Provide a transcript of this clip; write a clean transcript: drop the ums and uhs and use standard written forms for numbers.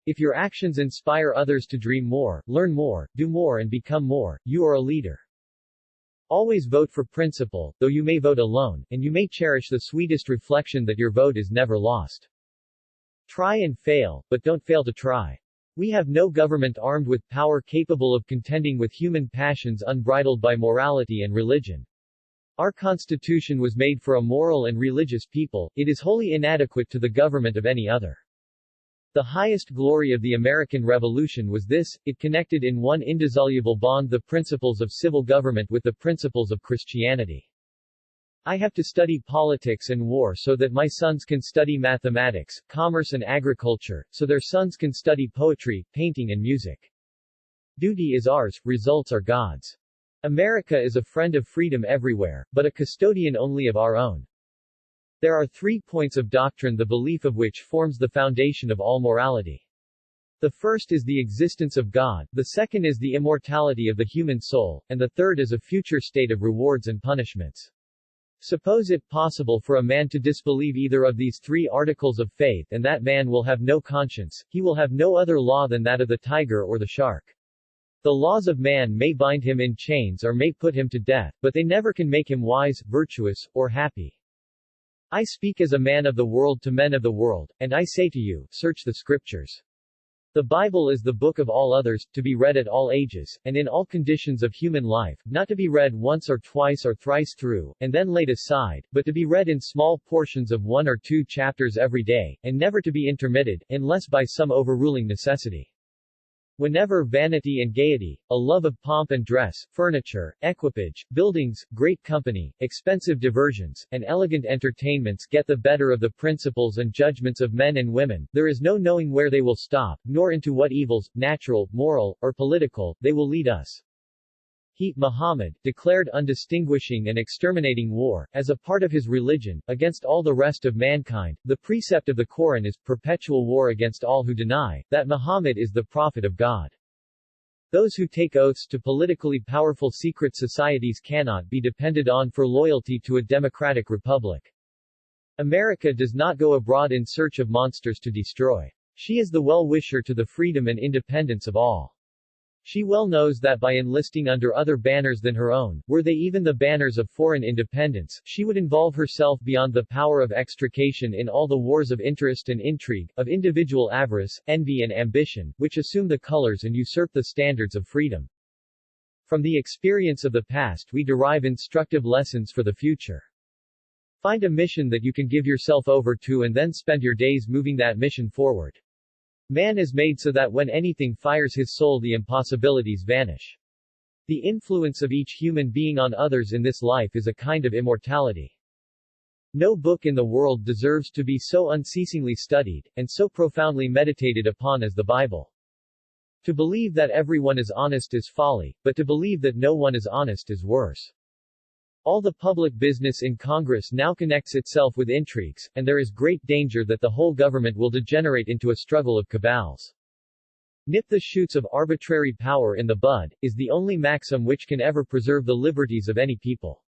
If your actions inspire others to dream more, learn more, do more and become more, you are a leader. Always vote for principle, though you may vote alone, and you may cherish the sweetest reflection that your vote is never lost. Try and fail, but don't fail to try. We have no government armed with power capable of contending with human passions unbridled by morality and religion. Our Constitution was made for a moral and religious people, it is wholly inadequate to the government of any other. The highest glory of the American Revolution was this, it connected in one indissoluble bond the principles of civil government with the principles of Christianity. I have to study politics and war so that my sons can study mathematics, commerce and agriculture, so their sons can study poetry, painting and music. Duty is ours, results are God's. America is a friend of freedom everywhere, but a custodian only of our own. There are 3 points of doctrine the belief of which forms the foundation of all morality. The first is the existence of God, the second is the immortality of the human soul, and the third is a future state of rewards and punishments. Suppose it possible for a man to disbelieve either of these 3 articles of faith and that man will have no conscience, he will have no other law than that of the tiger or the shark. The laws of man may bind him in chains or may put him to death, but they never can make him wise, virtuous, or happy. I speak as a man of the world to men of the world, and I say to you, search the Scriptures. The Bible is the book of all others, to be read at all ages, and in all conditions of human life, not to be read once or twice or thrice through, and then laid aside, but to be read in small portions of 1 or 2 chapters every day, and never to be intermitted, unless by some overruling necessity. Whenever vanity and gaiety, a love of pomp and dress, furniture, equipage, buildings, great company, expensive diversions, and elegant entertainments get the better of the principles and judgments of men and women, there is no knowing where they will stop, nor into what evils, natural, moral, or political, they will lead us. He, Muhammad, declared undistinguishing and exterminating war, as a part of his religion, against all the rest of mankind. The precept of the Quran is, perpetual war against all who deny, that Muhammad is the prophet of God. Those who take oaths to politically powerful secret societies cannot be depended on for loyalty to a democratic republic. America does not go abroad in search of monsters to destroy. She is the well-wisher to the freedom and independence of all. She well knows that by enlisting under other banners than her own, were they even the banners of foreign independence, she would involve herself beyond the power of extrication in all the wars of interest and intrigue, of individual avarice, envy and ambition, which assume the colors and usurp the standards of freedom. From the experience of the past we derive instructive lessons for the future. Find a mission that you can give yourself over to and then spend your days moving that mission forward. Man is made so that when anything fires his soul the impossibilities vanish. The influence of each human being on others in this life is a kind of immortality. No book in the world deserves to be so unceasingly studied, and so profoundly meditated upon as the Bible. To believe that everyone is honest is folly, but to believe that no one is honest is worse. All the public business in Congress now connects itself with intrigues, and there is great danger that the whole government will degenerate into a struggle of cabals. Nip the shoots of arbitrary power in the bud, is the only maxim which can ever preserve the liberties of any people.